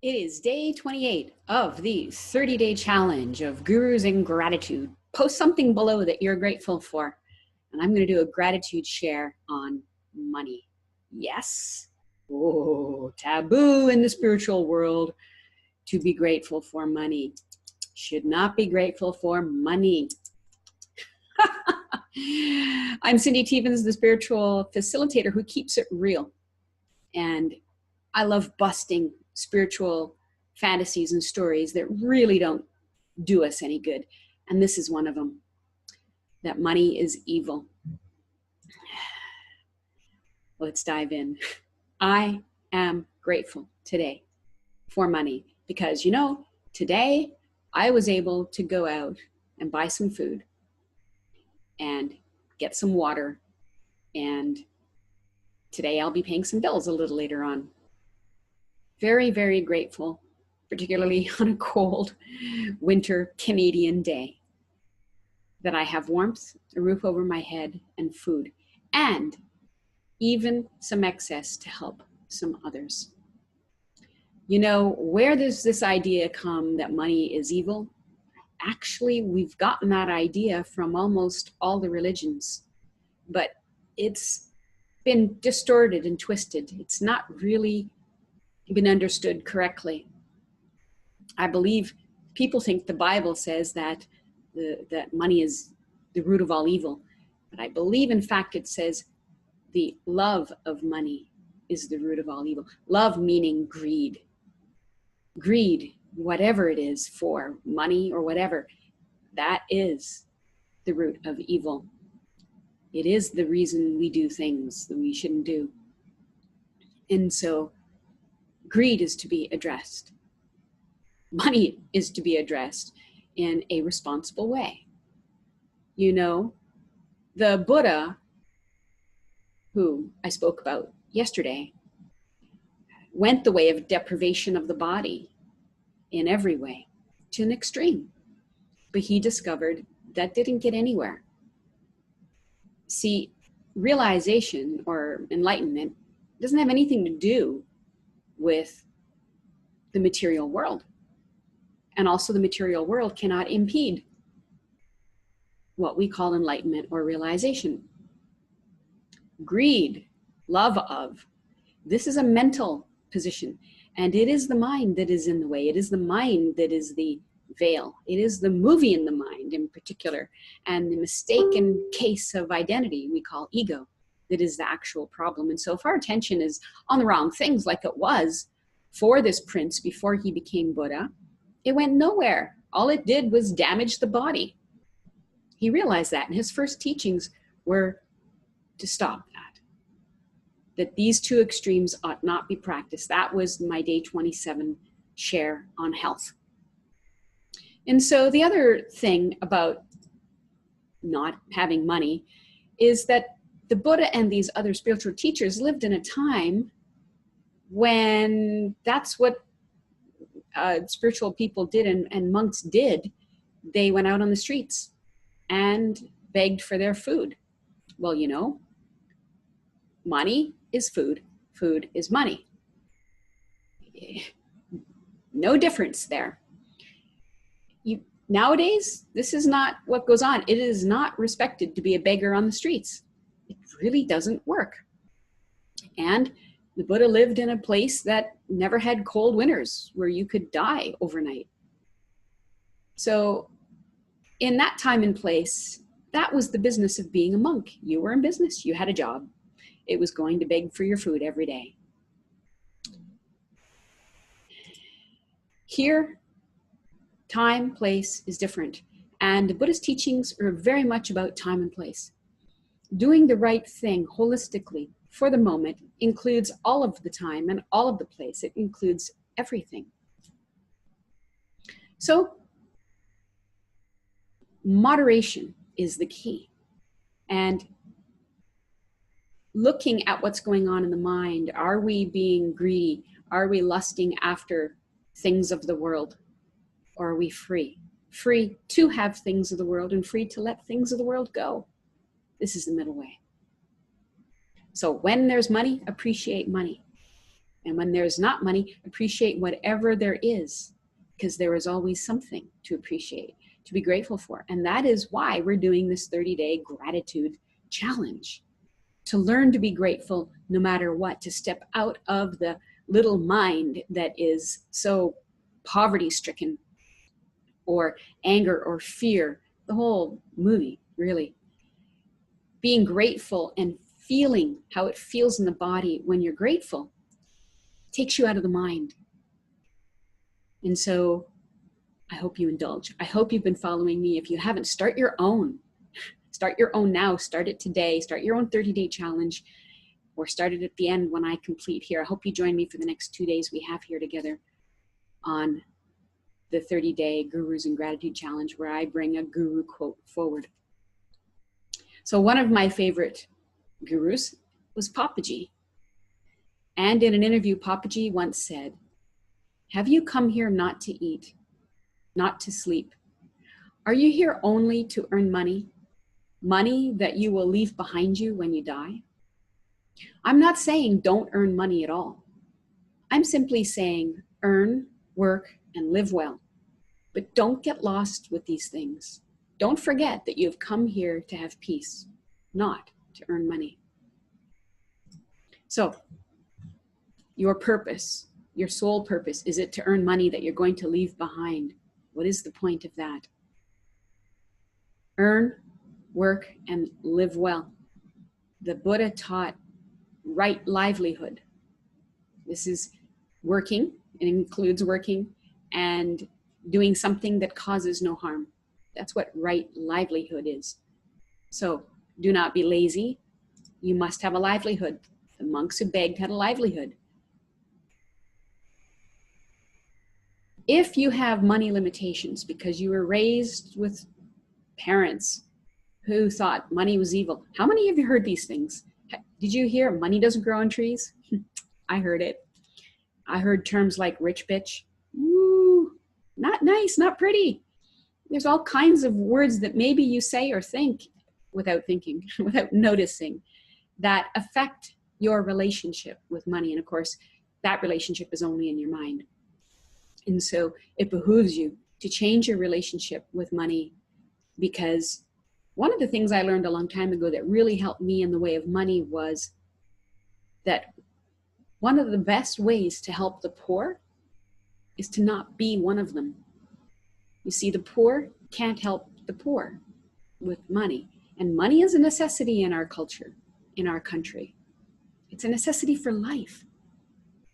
It is day 28 of the 30-day challenge of gurus and gratitude. Post something below that you're grateful for. And I'm going to do a gratitude share on money. Yes. Oh, taboo in the spiritual world to be grateful for money. Should not be grateful for money. I'm Cindy Tevens, the spiritual facilitator who keeps it real. And I love busting spiritual fantasies and stories that really don't do us any good. And this is one of them, that money is evil. Let's dive in. I am grateful today for money because, today I was able to go out and buy some food and get some water. And today I'll be paying some bills a little later on. Very, very grateful, particularly on a cold winter Canadian day, that I have warmth, a roof over my head, and food, and even some excess to help some others. Where does this idea come that money is evil? Actually, we've gotten that idea from almost all the religions, but it's been distorted and twisted. It's not really been understood correctly. I believe people think the Bible says that that money is the root of all evil, but I believe in fact it says the love of money is the root of all evil. Love meaning greed. Greed, whatever it is, for money or whatever, that is the root of evil. It is the reason we do things that we shouldn't do. And so greed is to be addressed. Money is to be addressed in a responsible way. The Buddha, who I spoke about yesterday, went the way of deprivation of the body in every way to an extreme. But he discovered that didn't get anywhere. See, realization or enlightenment doesn't have anything to do with the material world. And also the material world cannot impede what we call enlightenment or realization. Greed, love of, this is a mental position. And it is the mind that is in the way. It is the mind that is the veil. It is the movie in the mind in particular. And the mistaken case of identity we call ego that is the actual problem. And so if our attention is on the wrong things like it was for this prince before he became Buddha, it went nowhere. All it did was damage the body. He realized that, and his first teachings were to stop that these two extremes ought not be practiced. That was my day 27 share on health. And so the other thing about not having money is that the Buddha and these other spiritual teachers lived in a time when that's what spiritual people did and monks did. They went out on the streets and begged for their food. Well, money is food, food is money. No difference there. Nowadays, this is not what goes on. It is not respected to be a beggar on the streets. It really doesn't work. And the Buddha lived in a place that never had cold winters where you could die overnight. So in that time and place, that was the business of being a monk. You were in business, you had a job. It was going to beg for your food every day. Here, time, place is different. And the Buddha's teachings are very much about time and place. Doing the right thing holistically for the moment includes all of the time and all of the place. It includes everything. So, moderation is the key. And looking at what's going on in the mind, are we being greedy? Are we lusting after things of the world? Or are we free? Free to have things of the world and free to let things of the world go. This is the middle way. So when there's money, appreciate money. And when there's not money, appreciate whatever there is, because there is always something to appreciate, to be grateful for. And that is why we're doing this 30-day gratitude challenge, to learn to be grateful no matter what, to step out of the little mind that is so poverty-stricken or anger or fear, the whole movie, really. Being grateful and feeling how it feels in the body when you're grateful takes you out of the mind. And so I hope you indulge. I hope you've been following me. If you haven't, start your own. Start your own now. Start it today. Start your own 30-day challenge, or start it at the end when I complete here. I hope you join me for the next 2 days we have here together on the 30-day Gurus and Gratitude Challenge, where I bring a guru quote forward. So one of my favorite gurus was Papaji. And in an interview, Papaji once said, "Have you come here not to eat, not to sleep? Are you here only to earn money? Money that you will leave behind you when you die?" I'm not saying don't earn money at all. I'm simply saying earn, work, and live well. But don't get lost with these things. Don't forget that you have come here to have peace, not to earn money. So, your purpose, your sole purpose, is it to earn money that you're going to leave behind? What is the point of that? Earn, work, and live well. The Buddha taught right livelihood. This is working. It includes working and doing something that causes no harm. That's what right livelihood is. So do not be lazy. You must have a livelihood. The monks who begged had a livelihood. If you have money limitations because you were raised with parents who thought money was evil, how many of you heard these things? Did you hear money doesn't grow on trees? I heard it. I heard terms like rich bitch. Ooh, not nice, not pretty. There's all kinds of words that maybe you say or think without thinking, without noticing, that affect your relationship with money. And of course, that relationship is only in your mind. And so it behooves you to change your relationship with money, because one of the things I learned a long time ago that really helped me in the way of money was that one of the best ways to help the poor is to not be one of them. You see, the poor can't help the poor with money. And money is a necessity in our culture, in our country. It's a necessity for life.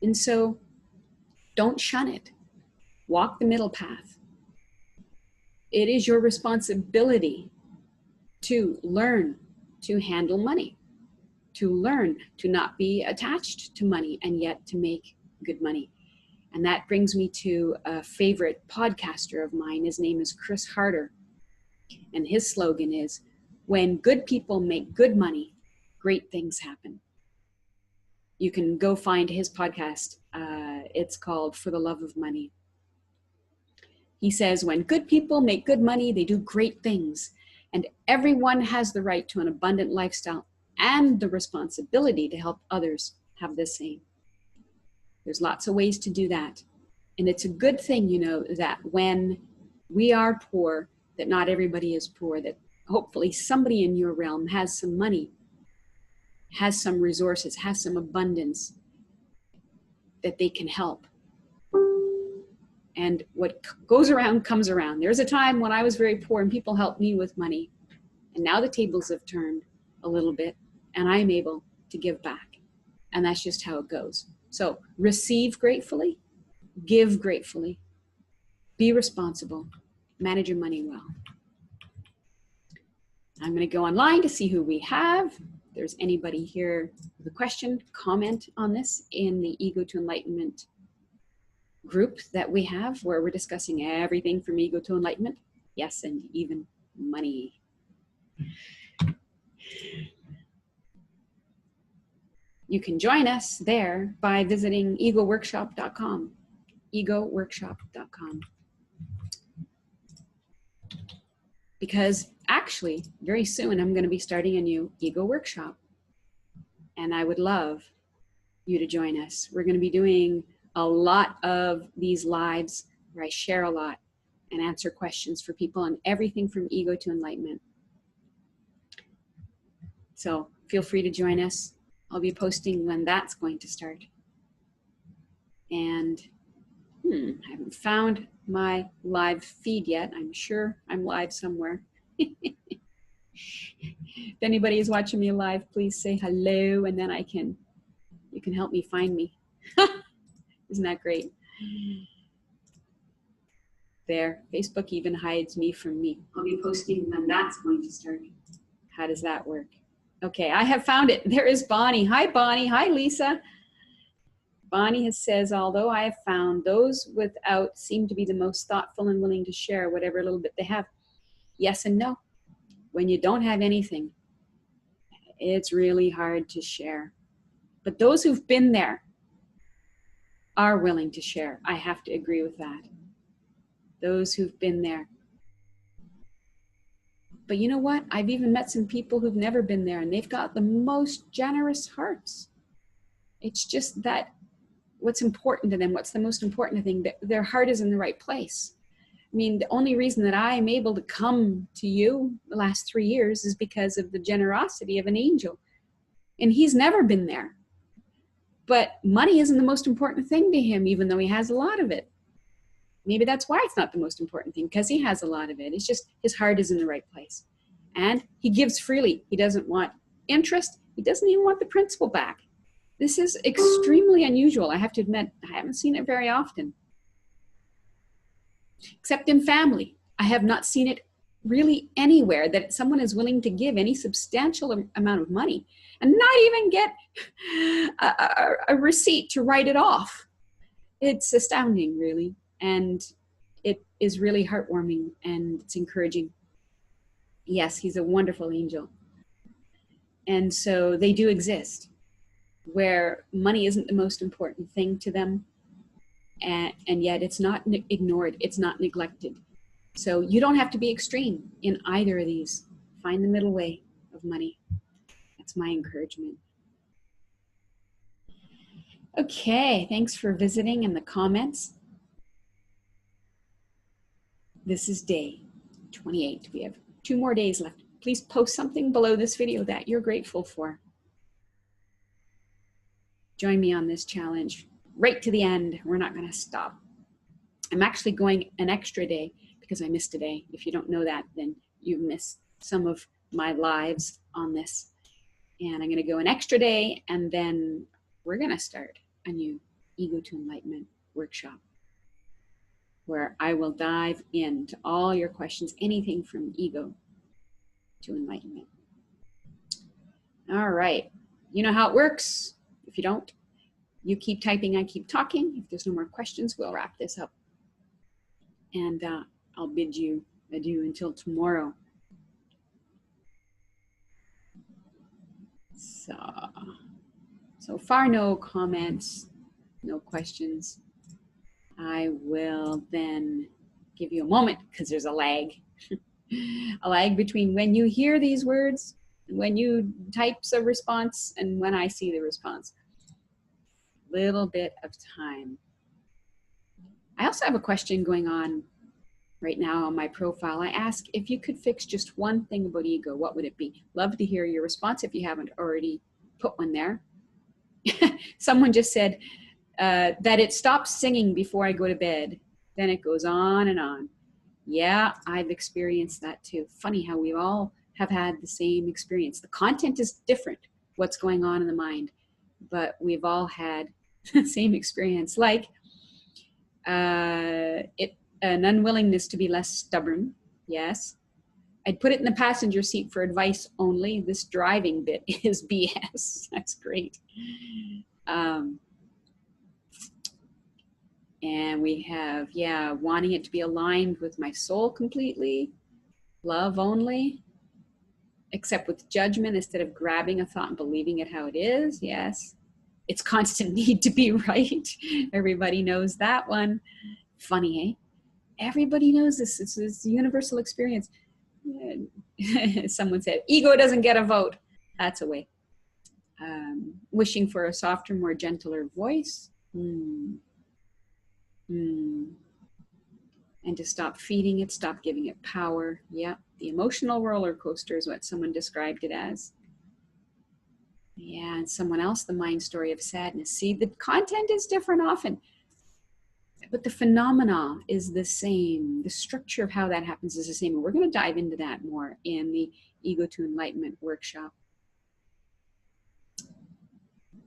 And so don't shun it. Walk the middle path. It is your responsibility to learn to handle money, to learn to not be attached to money and yet to make good money. And that brings me to a favorite podcaster of mine. His name is Chris Harder. And his slogan is, "When good people make good money, great things happen." You can go find his podcast. It's called For the Love of Money. He says, when good people make good money, they do great things. And everyone has the right to an abundant lifestyle and the responsibility to help others have the same. There's lots of ways to do that. And it's a good thing, you know, that when we are poor, that not everybody is poor, that hopefully somebody in your realm has some money, has some resources, has some abundance that they can help. And what goes around comes around. There's a time when I was very poor and people helped me with money. And now the tables have turned a little bit and I'm able to give back. And that's just how it goes. So receive gratefully, give gratefully, be responsible, manage your money well. I'm going to go online to see who we have. If there's anybody here with a question, comment on this in the Ego to Enlightenment group that we have, where we're discussing everything from ego to enlightenment. Yes, and even money. You can join us there by visiting egoworkshop.com. egoworkshop.com. Because actually, very soon I'm going to be starting a new ego workshop. And I would love you to join us. We're going to be doing a lot of these lives where I share a lot and answer questions for people on everything from ego to enlightenment. So feel free to join us. I'll be posting when that's going to start. And I haven't found my live feed yet. I'm sure I'm live somewhere. If anybody is watching me live, please say hello, and then you can help me find me. Isn't that great? There, Facebook even hides me from me. I'll be posting when that's going to start. How does that work? Okay, I have found it. There is Bonnie. Hi, Bonnie. Hi, Lisa. Bonnie says, although I have found those without seem to be the most thoughtful and willing to share whatever little bit they have. Yes and no. When you don't have anything, it's really hard to share. But those who've been there are willing to share. I have to agree with that. Those who've been there. But you know what? I've even met some people who've never been there, and they've got the most generous hearts. It's just that what's important to them, what's the most important thing, that their heart is in the right place. I mean, the only reason that I am able to come to you the last 3 years is because of the generosity of an angel. And he's never been there. But money isn't the most important thing to him, even though he has a lot of it. Maybe that's why it's not the most important thing, because he has a lot of it. It's just his heart is in the right place. And he gives freely. He doesn't want interest. He doesn't even want the principal back. This is extremely unusual. I have to admit, I haven't seen it very often. Except in family. I have not seen it really anywhere that someone is willing to give any substantial amount of money and not even get a receipt to write it off. It's astounding, really. And it is really heartwarming and it's encouraging. Yes, he's a wonderful angel. And so they do exist, where money isn't the most important thing to them. And yet it's not ignored, it's not neglected. So you don't have to be extreme in either of these. Find the middle way of money. That's my encouragement. Okay, thanks for visiting in the comments. This is day 28. We have 2 more days left. Please post something below this video that you're grateful for. Join me on this challenge right to the end. We're not going to stop. I'm actually going an extra day because I missed a day. If you don't know that, then you missed some of my lives on this. And I'm going to go an extra day, and then we're going to start a new Ego to Enlightenment workshop, where I will dive into all your questions, anything from ego to enlightenment. All right, you know how it works. If you don't, you keep typing, I keep talking. If there's no more questions, we'll wrap this up. And I'll bid you adieu until tomorrow. So far, no comments, no questions. I will then give you a moment, because there's a lag. A lag between when you hear these words, when you type a response, and when I see the response. Little bit of time. I also have a question going on right now on my profile. I ask, if you could fix just one thing about ego, what would it be? Love to hear your response if you haven't already put one there. Someone just said that it stops singing before I go to bed. Then it goes on and on. Yeah, I've experienced that too. Funny how we all have had the same experience. The content is different, what's going on in the mind, but we've all had the same experience, like an unwillingness to be less stubborn. Yes. I'd put it in the passenger seat for advice only. This driving bit is BS. That's great. And we have, yeah, wanting it to be aligned with my soul completely. Love only. Except with judgment instead of grabbing a thought and believing it how it is. Yes. It's constant need to be right. Everybody knows that one. Funny, eh? Everybody knows this. It's a universal experience. Someone said, ego doesn't get a vote. That's a way. Wishing for a softer, more gentler voice. And to stop feeding it, stop giving it power. Yeah, the emotional roller coaster is what someone described it as. Yeah, and someone else, the mind story of sadness. See, the content is different often, but the phenomena is the same. The structure of how that happens is the same. And we're going to dive into that more in the Ego to Enlightenment workshop.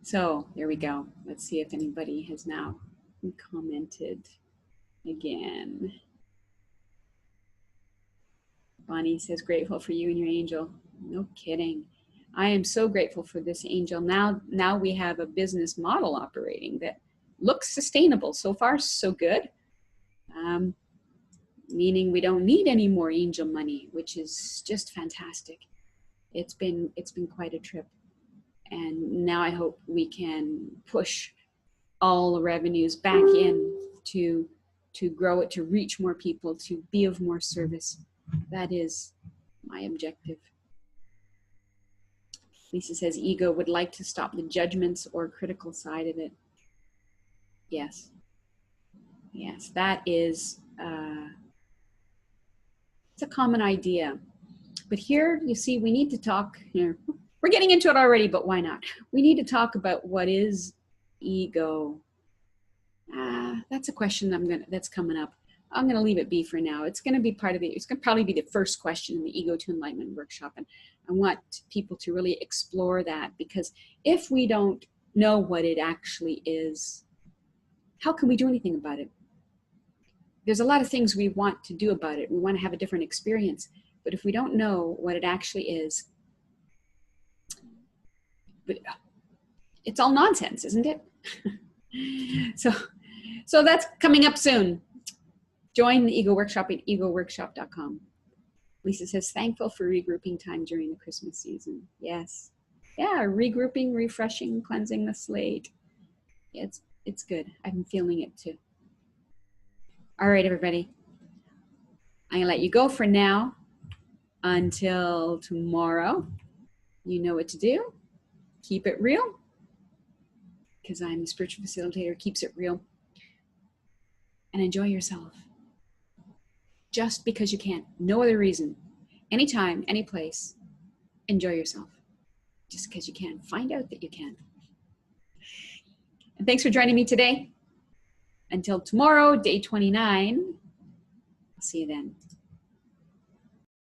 So there we go. Let's see if anybody has now commented again. Bonnie says, grateful for you and your angel. No kidding. I am so grateful for this angel. Now we have a business model operating that looks sustainable. So far, so good. Meaning we don't need any more angel money, which is just fantastic. It's been quite a trip. And now I hope we can push all the revenues back in to grow it, to reach more people, to be of more service. That is my objective. Lisa says, ego would like to stop the judgments or critical side of it. Yes. Yes, that is, it's a common idea. But here, you see, we need to talk, we're getting into it already, but why not? We need to talk about what is ego. That's a question that's coming up. I'm going to leave it be for now. It's going to be part of it. It's going to probably be the first question in the Ego to Enlightenment workshop. And I want people to really explore that, because if we don't know what it actually is, how can we do anything about it? There's a lot of things we want to do about it. We want to have a different experience. But if we don't know what it actually is, but it's all nonsense, isn't it? So that's coming up soon. Join the Ego Workshop at egoworkshop.com. Lisa says, thankful for regrouping time during the Christmas season. Yes. Yeah, regrouping, refreshing, cleansing the slate. Yeah, it's good. I've been feeling it too. All right, everybody. I'm going to let you go for now until tomorrow. You know what to do. Keep it real, because I'm the spiritual facilitator, keeps it real. And enjoy yourself. Just because you can. No other reason. Anytime, any place. Enjoy yourself. Just because you can. Find out that you can. And thanks for joining me today. Until tomorrow, day 29. I'll see you then.